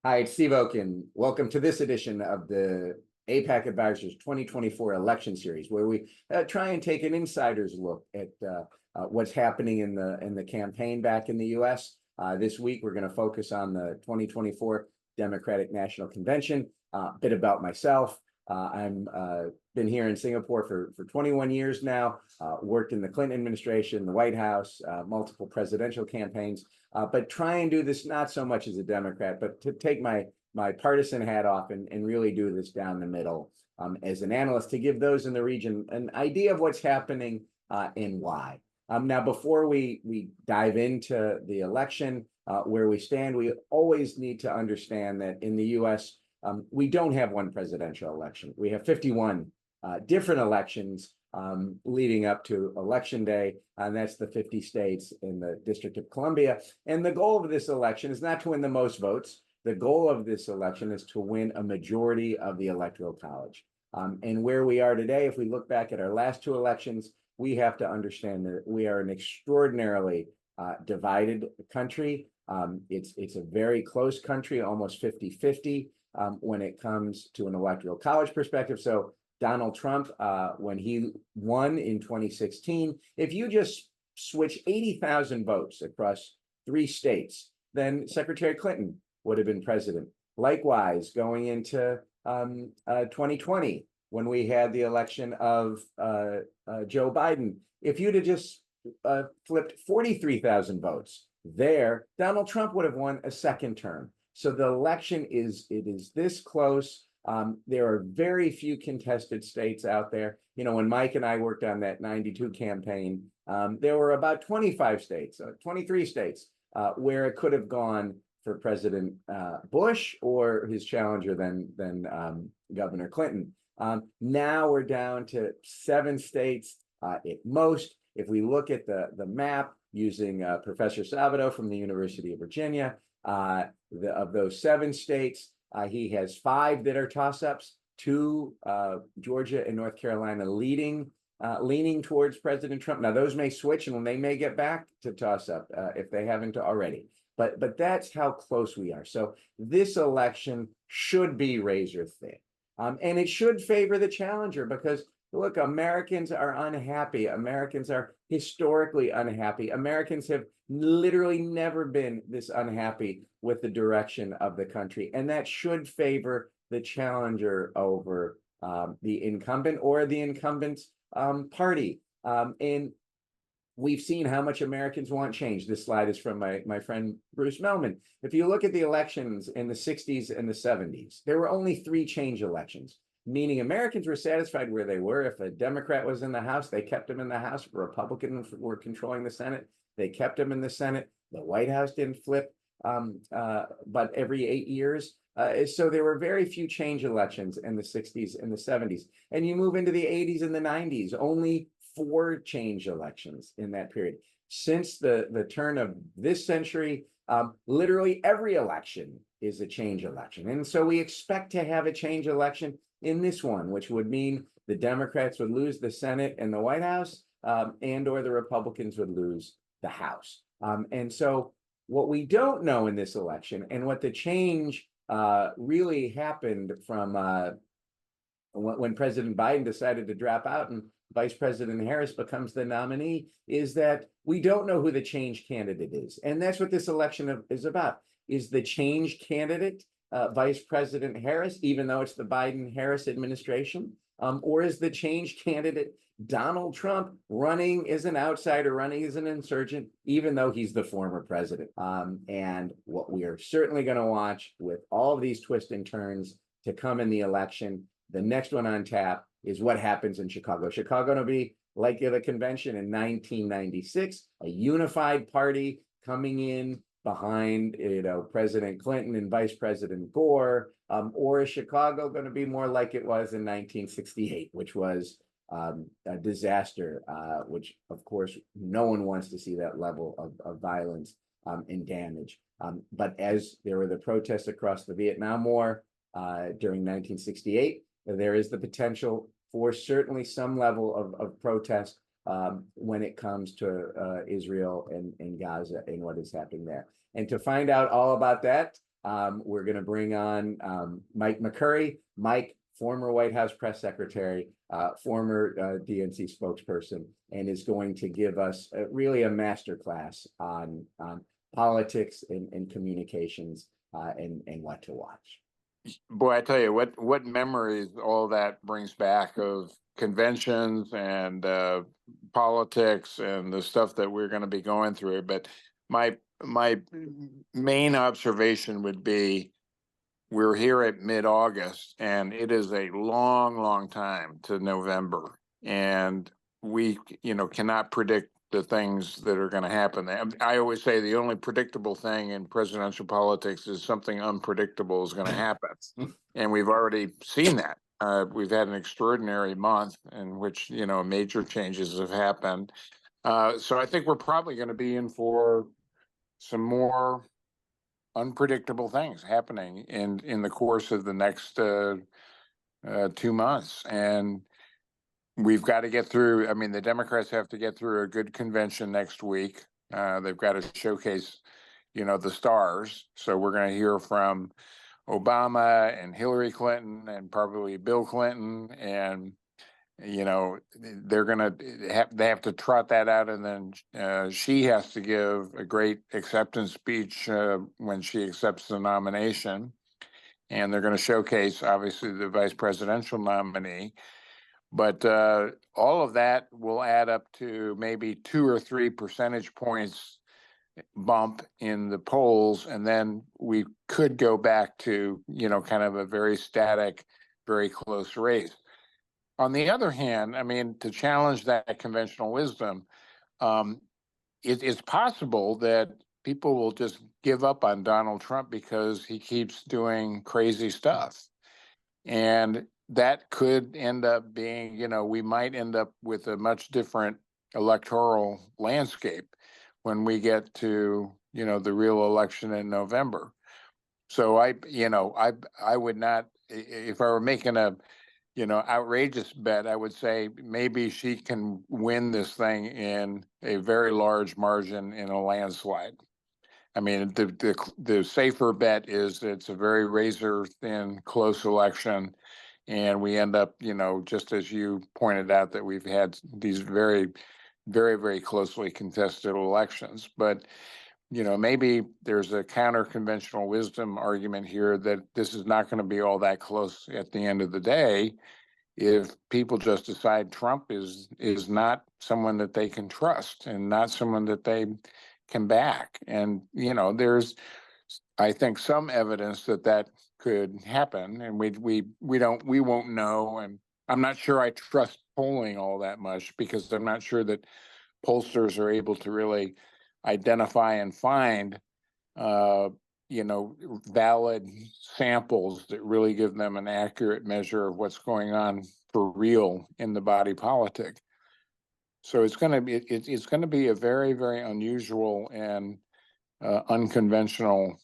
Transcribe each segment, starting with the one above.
Hi, it's Steve Okun. Welcome to this edition of the APAC Advisors 2024 election series, where we try and take an insider's look at what's happening in the campaign back in the U.S. This week, we're going to focus on the 2024 Democratic National Convention. A bit about myself. I'm been here in Singapore for 21 years now, worked in the Clinton administration, the White House, multiple presidential campaigns, but try and do this not so much as a Democrat, but to take my partisan hat off and really do this down the middle as an analyst to give those in the region an idea of what's happening and why. Now, before we dive into the election, where we stand, we always need to understand that in the U.S., we don't have one presidential election. We have 51 different elections leading up to Election Day, and that's the 50 states in the District of Columbia. And the goal of this election is not to win the most votes. The goal of this election is to win a majority of the Electoral College. And where we are today, if we look back at our last two elections, we have to understand that we are an extraordinarily divided country. It's a very close country, almost 50-50. When it comes to an electoral college perspective. So Donald Trump, when he won in 2016, if you just switch 80,000 votes across 3 states, then Secretary Clinton would have been president. Likewise, going into 2020, when we had the election of Joe Biden, if you'd have just flipped 43,000 votes there, Donald Trump would have won a second term. So the election is this close. There are very few contested states out there. You know, when Mike and I worked on that 92 campaign, there were about 25 states, 23 states, where it could have gone for President Bush or his challenger, then Governor Clinton. Now we're down to 7 states at most. If we look at the map using Professor Sabato from the University of Virginia, of those 7 states, he has 5 that are toss-ups, 2, Georgia and North Carolina, leaning towards President Trump. Now, those may switch and they may get back to toss-up if they haven't already. But that's how close we are. So this election should be razor thin. And it should favor the challenger because, look, Americans are unhappy. Americans are historically unhappy. Americans have literally never been this unhappy with the direction of the country. And that should favor the challenger over the incumbent or the incumbent's party. And we've seen how much Americans want change. This slide is from my friend Bruce Melman. If you look at the elections in the 60s and the 70s, there were only 3 change elections, meaning Americans were satisfied where they were. If a Democrat was in the House, they kept him in the House. If a Republican were controlling the Senate, they kept him in the Senate. The White House didn't flip, but every 8 years. So there were very few change elections in the 60s and the 70s. And you move into the 80s and the 90s, only 4 change elections in that period. Since the turn of this century, literally every election is a change election. And so we expect to have a change election in this one, which would mean the Democrats would lose the Senate and the White House, and or the Republicans would lose the House. And so what we don't know in this election and what the change really happened from when President Biden decided to drop out and Vice President Harris becomes the nominee is that we don't know who the change candidate is. And that's what this election is about. Is the change candidate Vice President Harris, even though it's the Biden-Harris administration? Or is the change candidate Donald Trump running as an outsider, running as an insurgent, even though he's the former president? And what we are certainly going to watch with all of these twists and turns to come in the election, the next one on tap is what happens in Chicago. Chicago will be like the convention in 1996, a unified party coming in behind, President Clinton and Vice President Gore, or is Chicago going to be more like it was in 1968, which was a disaster, which, of course, no one wants to see that level of violence and damage. But as there were the protests across the Vietnam War during 1968, there is the potential for certainly some level of protest when it comes to Israel and Gaza and what is happening there. And to find out all about that, We're going to bring on Mike McCurry. Mike, former White House press secretary, former DNC spokesperson, and is going to give us really a masterclass on politics and communications and what to watch. Boy, I tell you what memories all that brings back of conventions and politics and the stuff that we're going to be going through. But my main observation would be we're here at mid-August, and it is a long time to November, and we cannot predict the things that are going to happen. I always say the only predictable thing in presidential politics is something unpredictable is going to happen. And we've already seen that. We've had an extraordinary month in which, major changes have happened. So I think we're probably going to be in for some more unpredictable things happening in the course of the next 2 months. And we've got to get through. I mean, the Democrats have to get through a good convention next week. They've got to showcase, the stars. So we're going to hear from Obama and Hillary Clinton and probably Bill Clinton. And, they have to trot that out. And then she has to give a great acceptance speech when she accepts the nomination. And they're going to showcase, obviously, the vice presidential nominee. But all of that will add up to maybe 2 or 3 percentage points bump in the polls. And then we could go back to, kind of a very static, very close race. On the other hand, I mean, to challenge that conventional wisdom, it's possible that people will just give up on Donald Trump because he keeps doing crazy stuff. And that could end up being, we might end up with a much different electoral landscape when we get to, the real election in November. So I would not, if I were making a, outrageous bet, I would say maybe she can win this thing in a very large margin in a landslide. I mean, the safer bet is it's a very razor thin, close election. And we end up, just as you pointed out, that we've had these very, very closely contested elections. But, maybe there's a counter-conventional wisdom argument here that this is not going to be all that close at the end of the day if people just decide Trump is not someone that they can trust and not someone that they can back. And, there's, I think, some evidence that could happen, and we won't know. And I'm not sure I trust polling all that much, because I'm not sure that pollsters are able to really identify and find valid samples that really give them an accurate measure of what's going on for real in the body politic. So it's going to be a very, very unusual and unconventional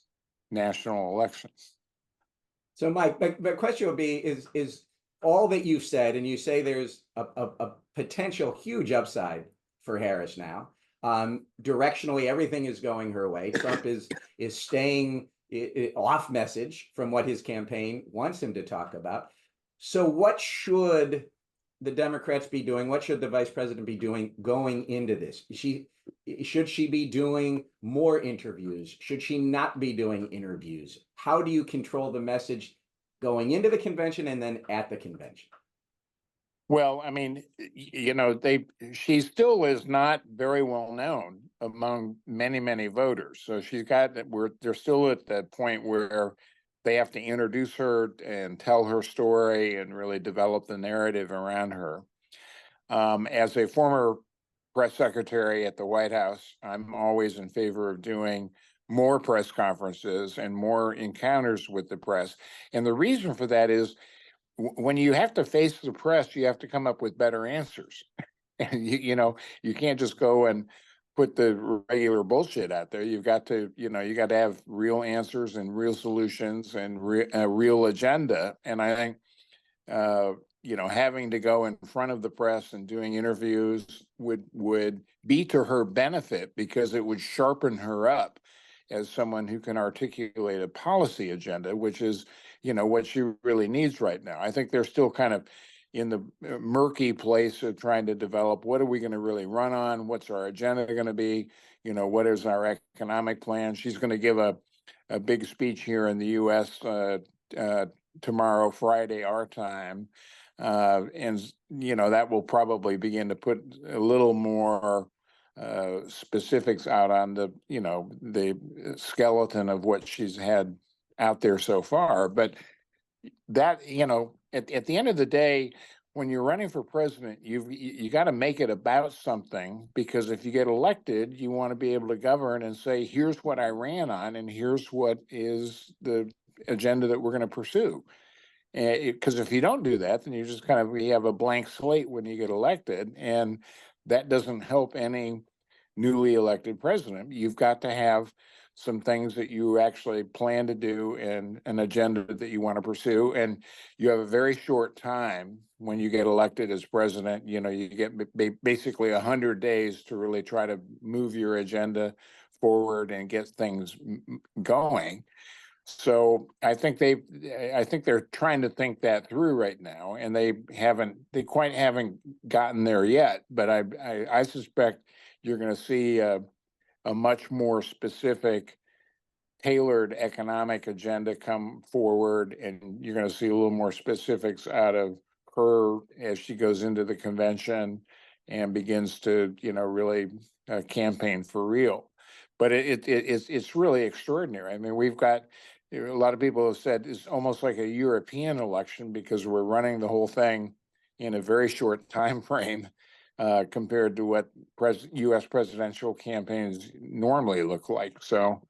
national election. So, Mike, the question would be: is all that you've said, and you say there's a potential huge upside for Harris now. Directionally, everything is going her way. Trump is staying off message from what his campaign wants him to talk about. So what should the Democrats be doing? What should the vice president be doing going into this? Should she be doing more interviews? Should she not be doing interviews? How do you control the message going into the convention and then at the convention? Well, I mean, she still is not very well known among many voters. So they're still at that point where they have to introduce her and tell her story and really develop the narrative around her. As a former press secretary at the White House, I'm always in favor of doing more press conferences and more encounters with the press. And the reason for that is, when you have to face the press, you have to come up with better answers. And you can't just go and put the regular bullshit out there. You've got to, you got to have real answers and real solutions and a real agenda. And I think, having to go in front of the press and doing interviews would be to her benefit, because it would sharpen her up as someone who can articulate a policy agenda, which is, what she really needs right now. I think they're still kind of in the murky place of trying to develop what are we going to really run on? What's our agenda going to be? What is our economic plan? She's going to give a big speech here in the U.S. Tomorrow, Friday, our time. And that will probably begin to put a little more specifics out on the skeleton of what she's had out there so far. But that, at the end of the day, when you're running for president, you got to make it about something, because if you get elected, you want to be able to govern and say, here's what I ran on and here's what is the agenda that we're going to pursue. Because if you don't do that, then you just we have a blank slate when you get elected, and that doesn't help any newly elected president. You've got to have some things that you actually plan to do and an agenda that you want to pursue. And you have a very short time when you get elected as president. You get basically 100 days to really try to move your agenda forward and get things going. So I think they're trying to think that through right now, and they quite haven't gotten there yet. But I suspect you're going to see a much more specific, tailored economic agenda come forward, and you're going to see a little more specifics out of her as she goes into the convention and begins to, really campaign for real. But it's really extraordinary. I mean, we've got a lot of people have said it's almost like a European election, because we're running the whole thing in a very short time frame compared to what U.S. presidential campaigns normally look like. So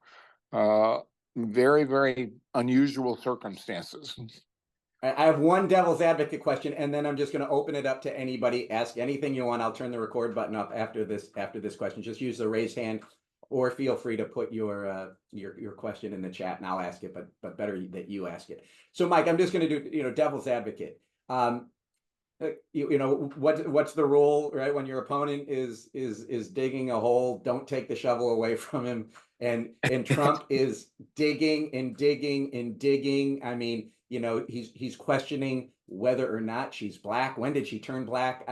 very, very unusual circumstances. I have one devil's advocate question, and then I'm just going to open it up to anybody. Ask anything you want. I'll turn the record button up after this question. Just use the raise hand, or feel free to put your question in the chat, and I'll ask it. But better that you ask it. So, Mike, I'm just going to do devil's advocate. What's the rule, right? When your opponent is digging a hole, don't take the shovel away from him. And Trump is digging and digging and digging. I mean, he's questioning whether or not she's black. When did she turn black?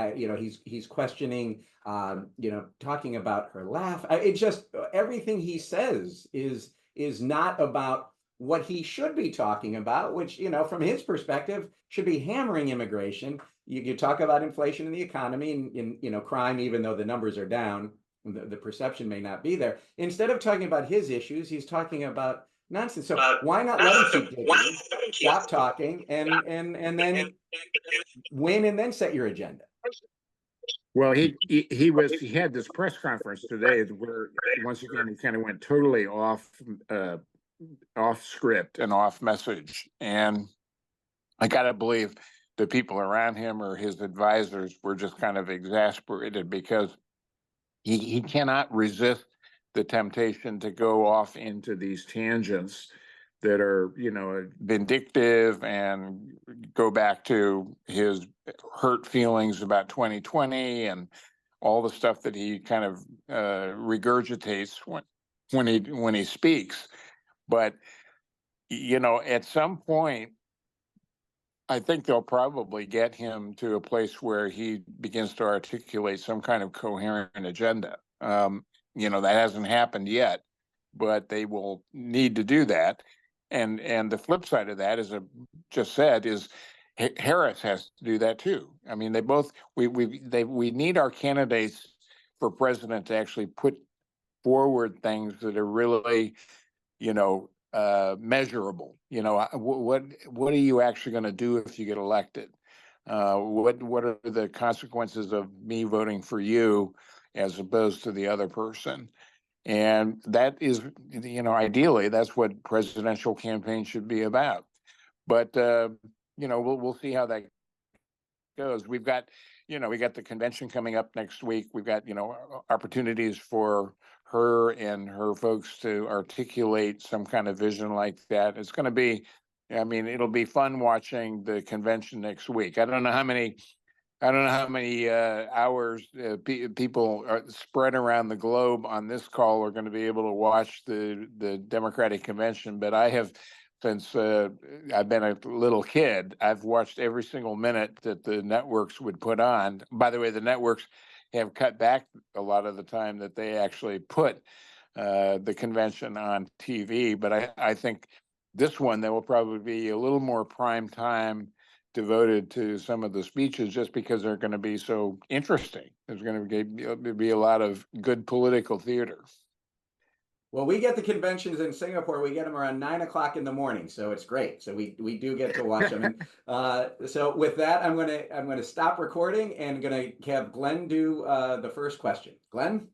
He's questioning, talking about her laugh. It just, everything he says is not about what he should be talking about, which, from his perspective, should be hammering immigration. You talk about inflation in the economy and crime, even though the numbers are down, the perception may not be there. Instead of talking about his issues, he's talking about nonsense. So why not let him keep digging, stop talking, and then win, and then set your agenda? Well, he had this press conference today where once again he kind of went totally off script and off message, and I gotta believe the people around him or his advisors were just kind of exasperated, because he cannot resist the temptation to go off into these tangents that are, vindictive, and go back to his hurt feelings about 2020 and all the stuff that he kind of regurgitates when he speaks. But, at some point, I think they'll probably get him to a place where he begins to articulate some kind of coherent agenda. That hasn't happened yet, but they will need to do that. And the flip side of that, as I just said, is Harris has to do that too. I mean, we need our candidates for president to actually put forward things that are really, measurable. What are you actually going to do if you get elected? What are the consequences of me voting for you as opposed to the other person? And that is, ideally, that's what presidential campaigns should be about. But we'll see how that goes. We've got, we got the convention coming up next week. We've got, opportunities for her and her folks to articulate some kind of vision like that. It's going to be, it'll be fun watching the convention next week. I don't know how many I don't know how many hours people are spread around the globe on this call are going to be able to watch the Democratic convention, but I have, since I've been a little kid, I've watched every single minute that the networks would put on. By the way, the networks have cut back a lot of the time that they actually put the convention on TV, but I think this one, there will probably be a little more prime time devoted to some of the speeches just because they're going to be so interesting. There's going to be a lot of good political theater. Well, we get the conventions in Singapore. We get them around 9 o'clock in the morning, so it's great. So we do get to watch them. And so with that, I'm gonna stop recording and gonna have Glenn do the first question. Glenn.